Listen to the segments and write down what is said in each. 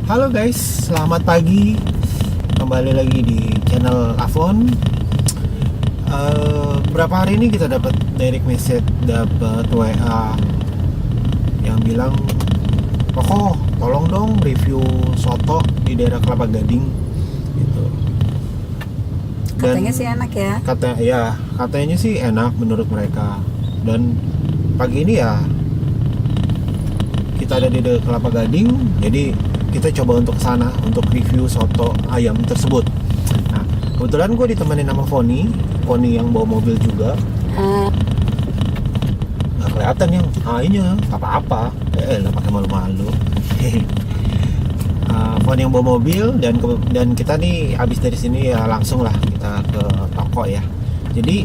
Halo guys, selamat pagi. Kembali lagi di channel Avon. Berapa hari ini kita dapat direct message, dapat WA yang bilang, "Koko, tolong dong review soto di daerah Kelapa Gading." Gitu. Katanya sih enak ya. Katanya sih enak menurut mereka. Dan pagi ini ya kita ada di daerah Kelapa Gading, jadi kita coba untuk kesana untuk review soto ayam tersebut. Nah, kebetulan gue ditemenin sama Foni yang bawa mobil juga. Nggak kelihatan yang A-nya apa-apa, lah pakai malu-malu. Foni yang bawa mobil dan kita nih habis dari sini ya langsung lah kita ke toko ya. Jadi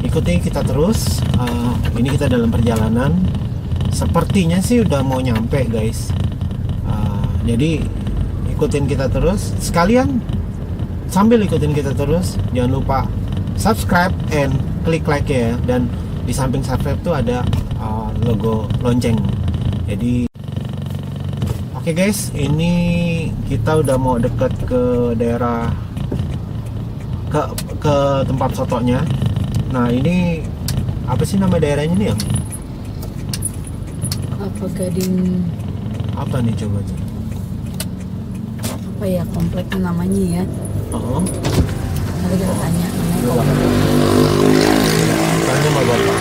ikuti kita terus. Ini kita dalam perjalanan. Sepertinya sih udah mau nyampe guys. Jadi ikutin kita terus. Sekalian sambil ikutin kita terus, jangan lupa subscribe and klik like ya. Dan di samping subscribe tuh ada logo lonceng. Jadi oke guys, ini kita udah mau deket ke daerah ke tempat sotonya. Nah, ini apa sih nama daerahnya nih ya? Kelapa Gading. Apa nih coba aja? Apa ya kompleknya namanya ya? Oh. Nanti kita tanya namanya komplek. Tanya sama Bapak.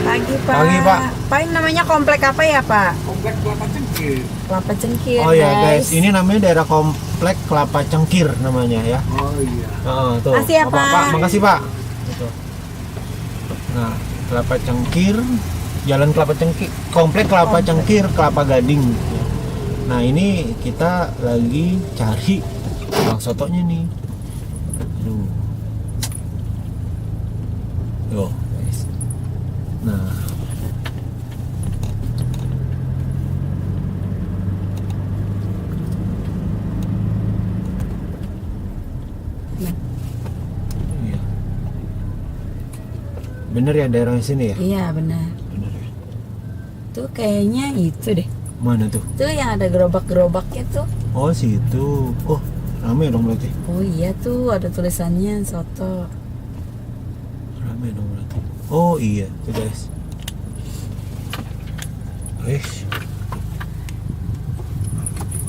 Pagi Pak. Pagi, Pak. Pak, ini namanya komplek apa ya Pak? Komplek Kelapa Cengkir. Kelapa Cengkir. Oh ya guys, ini namanya daerah komplek Kelapa Cengkir namanya ya. Oh iya. Tuh. Makasih ya, Pak. Makasih Pak. Gitu. Nah, Kelapa Cengkir, Jalan Kelapa Cengkir, komplek Kelapa Cengkir, Kelapa Gading. Nah, ini kita lagi cari bang sotonya nih. Yo, guys. Nah, iya. Bener ya daerah sini ya? Iya benar. Bener ya. Tuh kayaknya itu deh. Mana tuh? Tuh yang ada gerobak-gerobaknya tuh. Oh, situ. Oh, rame dong berarti. Oh iya tuh ada tulisannya soto. Rame dong berarti. Oh iya, tuh guys.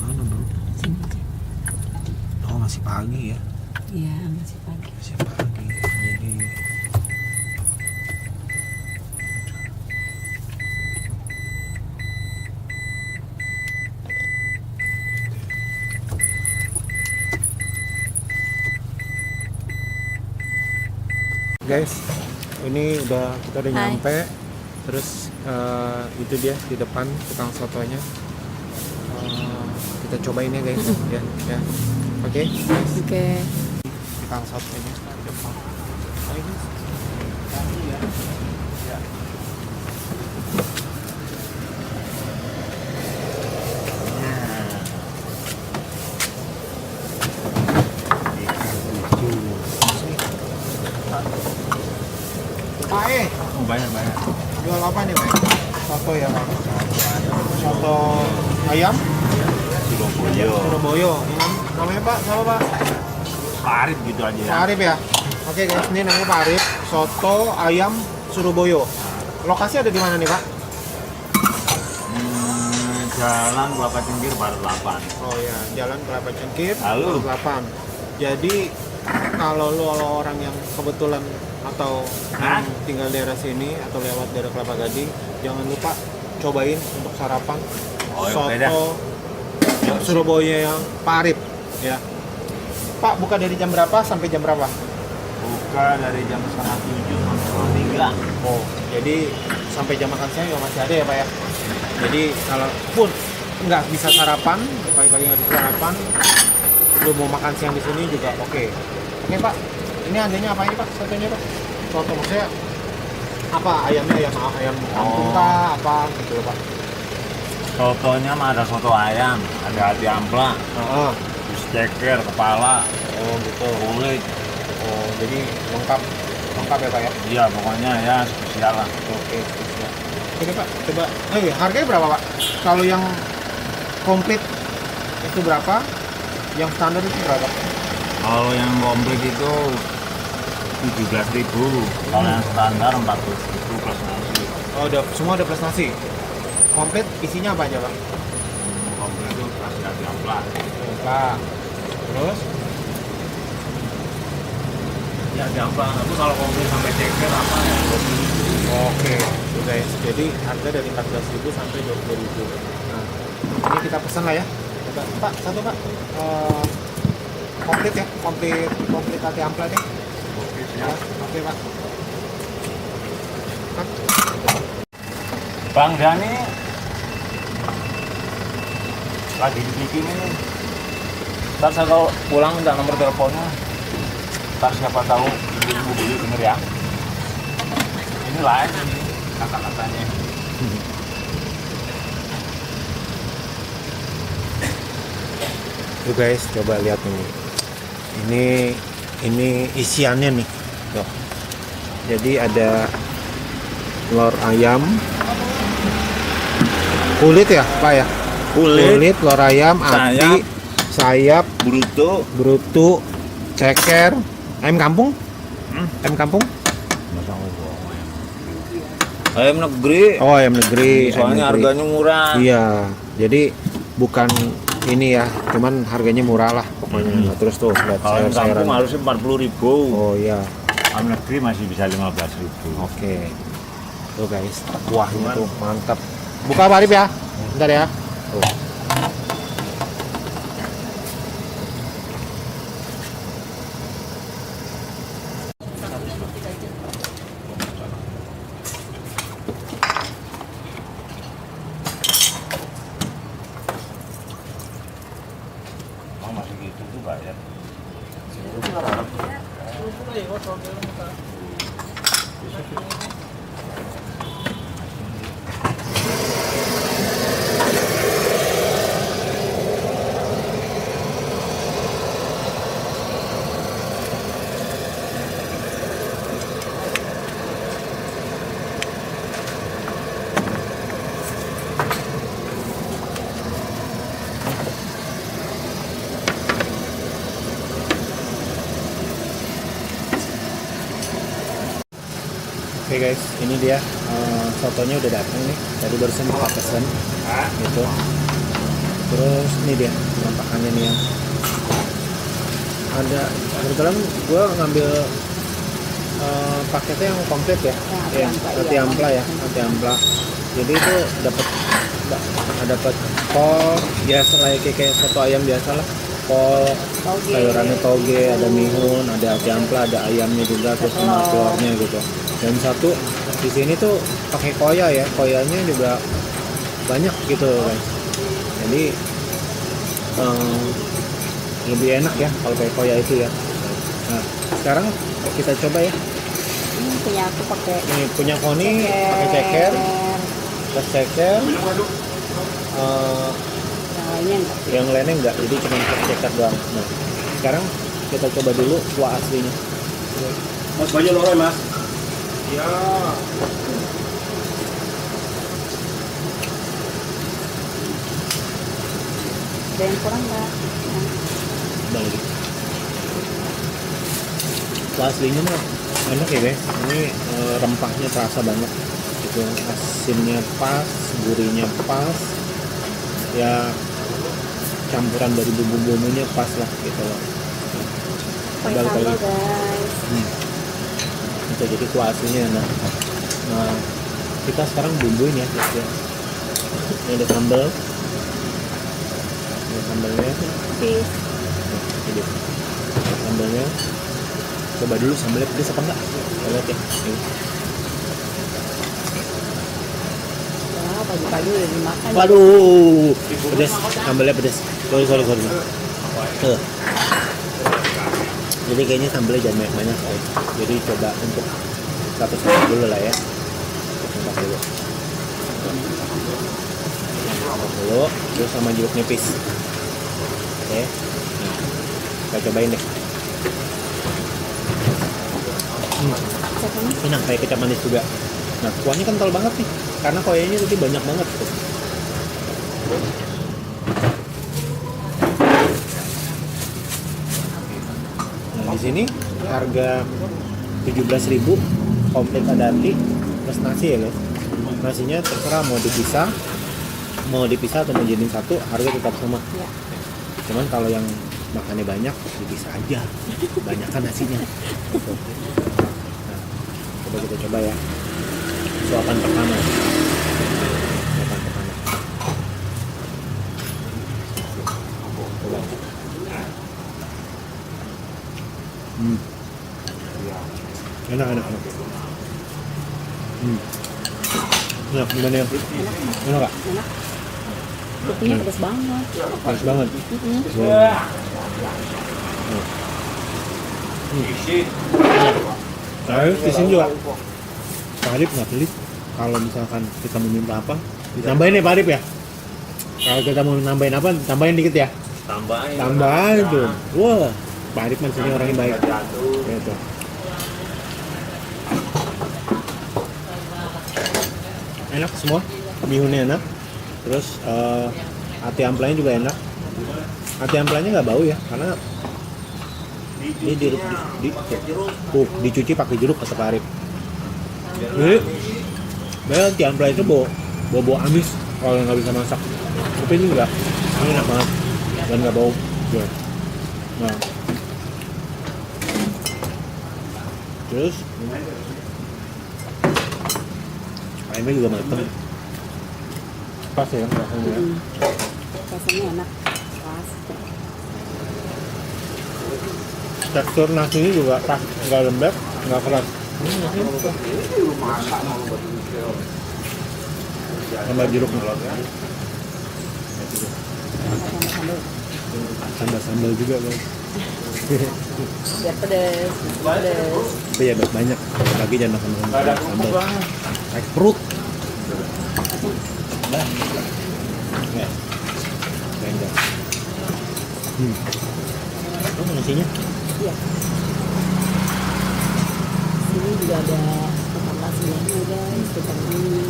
Mana bro? Sini aja. Oh, masih pagi ya. Iya masih pagi. Masih pagi. Jadi guys, ini kita udah Hai. nyampe. Terus itu dia di depan tukang sotonya. Kita cobain ya guys. Ya. Oke, guys. Oke. Tukang sotonya di depan. Ayo guys. Ya. Pak, Oh banyak. jual apa nih Pak? Soto ya Pak? Soto ayam? Surabaya. Namanya Pak, siapa Pak? Pak Arif gitu aja ya. Pak Arif ya? Oke guys, ini namanya Pak Arif. Soto ayam Surabaya. Lokasi ada di mana nih Pak? Jalan Kelapa Cengkir Barat 8. Oh ya, Jalan Kelapa Cengkir, Halo. 8. Jadi kalau lo orang yang kebetulan atau yang tinggal daerah sini atau lewat daerah Kelapa Gading, jangan lupa cobain untuk sarapan soto Surabaya yang Pak Arif ya. Pak, buka dari jam berapa sampai jam berapa? Buka dari jam 6:30 sampai 3. Oh, jadi sampai jam makan siang juga masih ada ya Pak ya. Jadi kalau pun nggak bisa sarapan, pagi-pagi nggak bisa sarapan, lu mau makan siang di sini juga oke. Oke Pak, ini adanya apa ini Pak? Sotonya Pak? Soto maksudnya apa? Ayamnya ayam kampung kah? Apa gitu loh, Pak? Sotonya mah ada soto ayam, ada hati ampla, Heeh. terus ceker, kepala, Oh gitu. kulit. Oh, jadi lengkap ya Pak ya? Iya pokoknya ya spesial lah. Oke, spesial. Oke Pak, coba. Harganya berapa Pak? Kalau yang komplit itu berapa? Yang standar itu berapa? Kalau yang komplit itu 17.000. Kalau yang standar 14.000 plus nasi. Oh, semua udah plus nasi. Komplit isinya apa aja, Bang? Komplit itu kasih hati ampla. Pak. Terus? Ya hati ampla. Tapi kalau komplit sampai ceker apa ya? Oke, itu guys. Jadi harga dari 14.000 sampai 20.000. Nah, ini kita pesan lah ya. Pak, satu Pak. Komplit ya, komplit hati ampla deh. Oke, Ya, siap. oke Pak. Pak. Bang Dani lagi bikin ini. Ntar saya kalau pulang minta nomor teleponnya. Ntar siapa tahu ibu beli denger ya. Ini lain ini kata-katanya. Tuh guys, coba lihat ini. Ini isiannya nih. Tuh. Jadi ada telur ayam, kulit ya, Pak ya? Kulit, telur ayam, ati, sayap, bruto, ceker, ayam kampung? Ayam kampung? Masa ayam negeri. Oh, ayam negeri. Soalnya ayam negeri. harganya murah. Iya, jadi bukan ini ya, cuman harganya murah lah pokoknya. Nah, terus tuh lihat Kalau ayam sayur-sayuran. kampung harusnya 40.000. Oh iya, Ayam negeri masih bisa 15.000. oke. Tuh guys, kuahnya tuh mantap. Buka Pak Arif ya, bentar ya. Tuh. Oh, masih gitu tuh bayar. Oke guys, ini dia sotonya udah datang nih. Tadi barusan kita pesen gitu. Terus ini dia penampakannya nih yang ada. Kebetulan gue ngambil paketnya yang komplit ya, Ya, hati ampla ya, hati ampla. Jadi itu dapat kol biasa kayak soto ayam biasa lah. Kol, Toge. sayurannya toge, ada mihun, ada hati ampla, ada ayamnya juga, terus sama telurnya gitu. Dan satu di sini tuh pakai koya ya, koyanya juga banyak gitu guys. Jadi lebih enak ya kalau pakai koya itu ya. Nah sekarang kita coba ya. Ini punya aku pakai Ini punya Koni pakai ceker, plus ceker. Yang lainnya enggak. Yang lainnya enggak, jadi cuma pakai ceker doang. Nah sekarang kita coba dulu kuah aslinya. Mas banyak loro mas. Ya. Ada yang kurang enggak? Balik. Kuah aslinya mah enak ya guys. Ini rempahnya terasa banget. Itu asinnya pas, gurihnya pas. Ya campuran dari bumbu-bumbunya pas lah gitu loh. Pakai Balik sambal lagi. guys. Itu jadi kuah aslinya enak. Nah kita sekarang bumbuin ya guys ya. Ini ada sambal. Ada sambalnya. Fish. Ini sambalnya. Coba dulu sambalnya pedes apa enggak? Kita lihat ya. Ini. Wah, pagi-pagi udah dimakan. Waduh, pedes. Sambalnya pedes. Sorry. Tuh. Jadi kayaknya sambalnya jangan banyak-banyak guys. Jadi coba untuk satu dulu lah ya. Satu dulu. Dulu, terus sama jeruk nipis. Oke. Nah, kita cobain deh. Enak kayak kecap manis juga. Nah, kuahnya kental banget nih. Karena koyanya tadi banyak banget tuh. Di sini harga 17.000 komplit ada api plus nasi ya guys. Nasinya terserah mau dipisah atau mau jadiin satu, harga tetap sama. Ya. Cuman kalau yang makannya banyak dipisah aja, banyakkan nasinya. Gitu. Nah, coba kita coba ya. Suapan pertama. Coba. Enak. Enak, gimana ya? Enak gak? Enak. Kopinya pedas banget. Pedas banget. Nah, di sini juga Pak Arif nggak pelit. Kalau misalkan kita mau minta apa, ditambahin ya Pak Arif ya. Kalau kita mau nambahin apa, tambahin dikit ya. Tambahin tuh. Wah, Pak Arif man sini orangnya baik. Gitu. Enak semua, bihunnya enak. Terus ati amplanya juga enak. Ati amplanya nggak bau ya, karena ini dicuci pakai jeruk kata Pak Arif. Jadi, ati ampla itu bau amis kalau nggak bisa masak. Tapi ini enggak, ini enak banget dan nggak bau. Ya. Nah, terus ayamnya juga mateng. Pas ya rasanya ya. Rasanya enak. Pas. Tekstur nasinya juga pas, nggak lembek, nggak keras. Tambah jeruk nih. Tambah sambal juga guys. Biar pedes. Tapi ya banyak, lagi jangan makan sambal. Kayak perut. Nah, ya, enggak. Oh, nasinya? Iya. Sini juga ada tempat nasinya guys, seperti ini.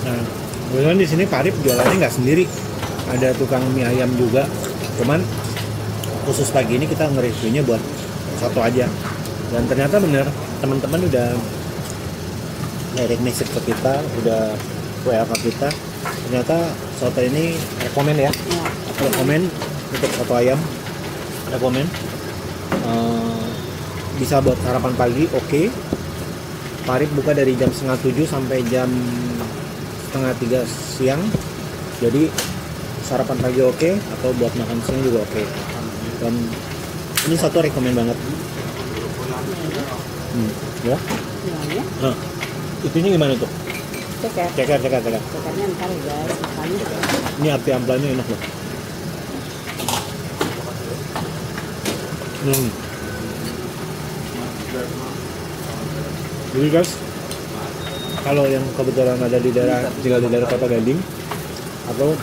Nah, kebetulan di sini Pak Arif jualannya nggak sendiri, ada tukang mie ayam juga. Cuman khusus pagi ini kita nge-reviewnya buat satu aja. Dan ternyata bener, teman-teman udah direct message ke kita, udah WA ke kita. Ternyata soto ini rekomen ya, Ya. rekomen untuk soto ayam, rekomen. Bisa buat sarapan pagi, oke. Pak Arif buka dari jam 6:30 sampai jam 2:30 siang. Jadi sarapan pagi oke, atau buat makan siang juga oke. Dan ini satu rekomen banget. Ya. Bilangnya Nah, itunya gimana tuh? ceker. Ceker. Cekernya ntar ya guys, makanya Ini ati amplanya enak loh. Jadi guys, kalau yang kebetulan ada di tinggal di daerah Kelapa Gading atau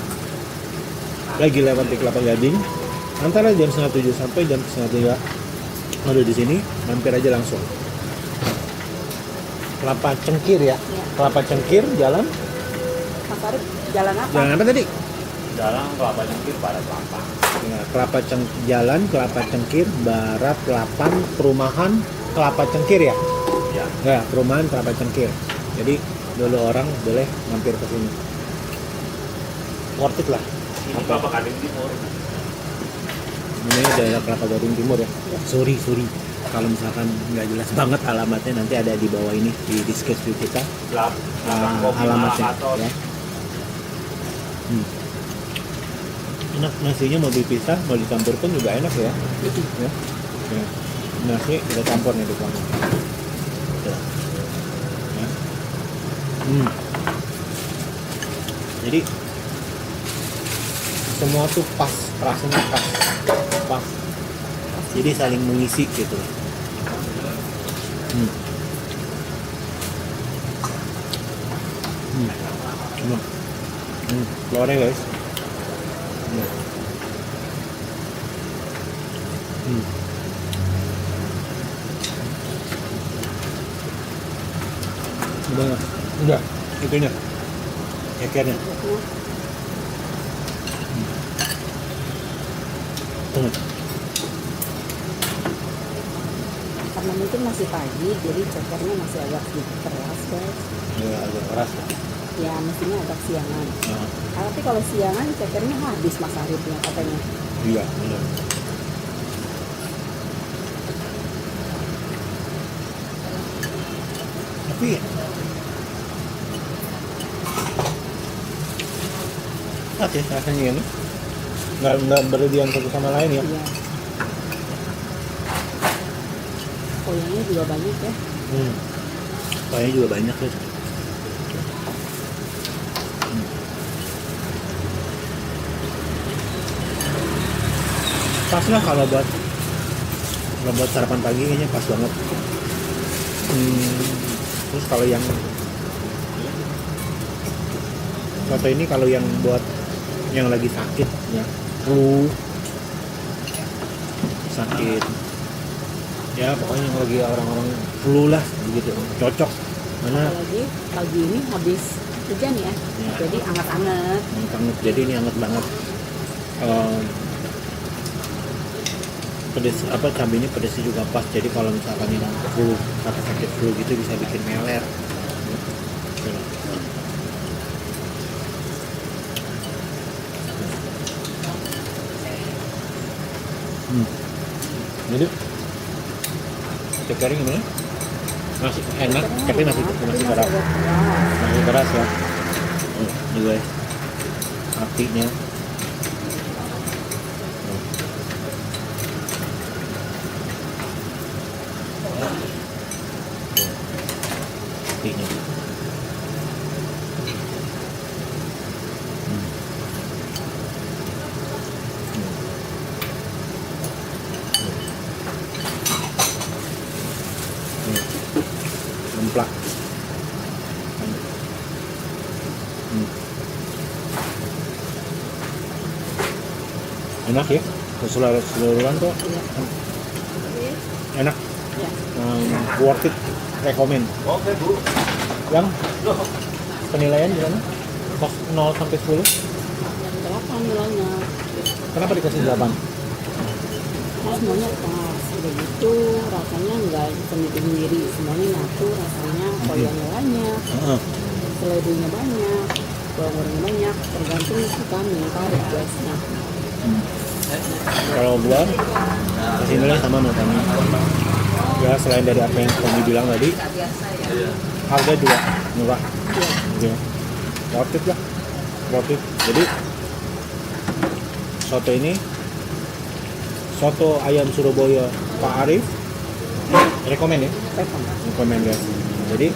lagi lewat di Kelapa Gading, antara jam 6:30 sampai jam 2:30 ada di sini, mampir aja langsung. Kelapa Cengkir ya. Kelapa Cengkir jalan. Mas Arif jalan apa? Jalan apa tadi? Jalan Kelapa Cengkir pada Kelapa. Ya, Jalan Kelapa Cengkir Barat 8 Perumahan Kelapa Cengkir ya. Ya. Ya, perumahan Kelapa Cengkir. Jadi dulu orang boleh mampir ke sini. Worth it lah. Ini Kelapa Gading Timur. Ini daerah Kelapa Gading Timur ya. Sorry. Kalau misalkan nggak jelas banget alamatnya, nanti ada di bawah ini di deskripsi kita. Alamatnya. Ya. Enak, nasinya mau dipisah, mau dicampur pun juga enak ya. Ya. Nasi kita campur nih di sana. Ya. Jadi semua tuh pas, rasanya pas. Jadi saling mengisi gitu. Telurnya guys. Udah, itunya, cekernya. banget. Karena mungkin masih pagi, jadi cekernya masih agak sedikit keras guys. Ya, agak keras. Ya mestinya agak siangan. Nah, Tapi kalau siangan cekernya habis Mas Arifnya katanya. iya, benar. Tapi ya rasanya ini nggak berlebihan satu sama lain ya. Iya. Koyangnya juga banyak ya. Kayaknya juga banyak ya. Pas lah kalau buat sarapan pagi kayaknya pas banget. Terus kalau yang soto ini kalau yang buat yang lagi sakit ya, flu sakit ya, pokoknya yang lagi orang-orang flu lah begitu, cocok karena Apalagi pagi ini habis hujan ya. Ya. Jadi anget-anget. hangat. Jadi ini hangat banget. Pedes apa, cabenya pedesnya juga pas. Jadi kalau misalkan yang flu atau sakit flu gitu bisa bikin meler. Jadi cekering ini masih enak, tapi masih keras. agak keras. Masih keras ya. Ini guys, apinya. Apinya. Nemplak. Enak ya, keseluruhan tuh enak. Ya. Worth it, recommend. Oke Bu. Yang penilaian gimana? 0 sampai 10? Berapa nilainya? Kenapa dikasih 8? Semuanya pas. Udah gitu rasanya nggak sendiri-sendiri. Semuanya nyatu, rasanya koyangnya banyak, seledrinya banyak, bawang gorengnya banyak. Tergantung suka minum karet guys. Nah, Kalau gua kasih nilai sama matanya. Ya selain dari apa yang Tommy bilang tadi, harga juga murah. Gitu. Worth it lah, worth it. Jadi soto ini, soto ayam Surabaya Pak Arif, rekomend ya, rekomend guys. Jadi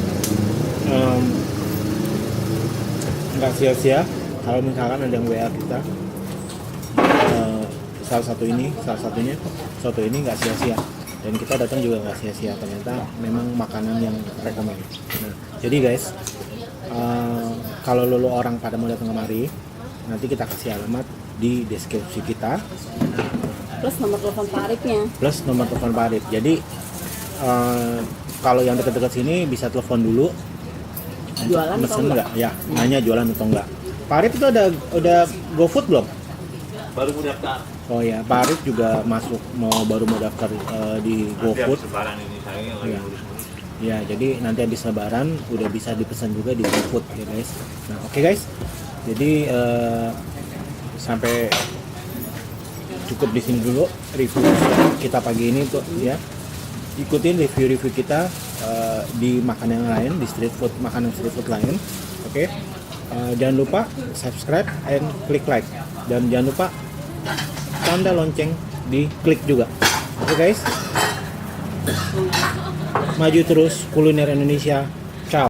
nggak sia-sia kalau misalkan ada yang WA kita. Salah satunya soto ini nggak sia-sia, dan kita datang juga nggak sia-sia, ternyata memang makanan yang rekomend. Nah, jadi guys, kalau lo orang pada mau datang kemari, nanti kita kasih alamat di deskripsi kita plus nomor telepon Pak Arifnya. plus nomor telepon Pak Arif. Jadi kalau yang dekat-dekat sini bisa telepon dulu, Jualan atau mesen enggak? nggak, ya nanya jualan atau enggak. Pak Arif itu udah GoFood belum? Baru mau daftar. Oh ya, Pak Arif juga baru mau daftar di Nanti GoFood. habis lebaran ini saya yang lagi Iya. ngurus-ngurus. Ya, jadi nanti habis lebaran udah bisa dipesan juga di GoFood ya guys. Nah, oke guys. Jadi sampai cukup di sini dulu review kita pagi ini tuh ya. Ikutin review-review kita di makanan yang lain, di makanan street food lain. Oke. Jangan lupa subscribe and klik like, dan jangan lupa tanda lonceng di klik juga. Oke guys. Maju terus kuliner Indonesia.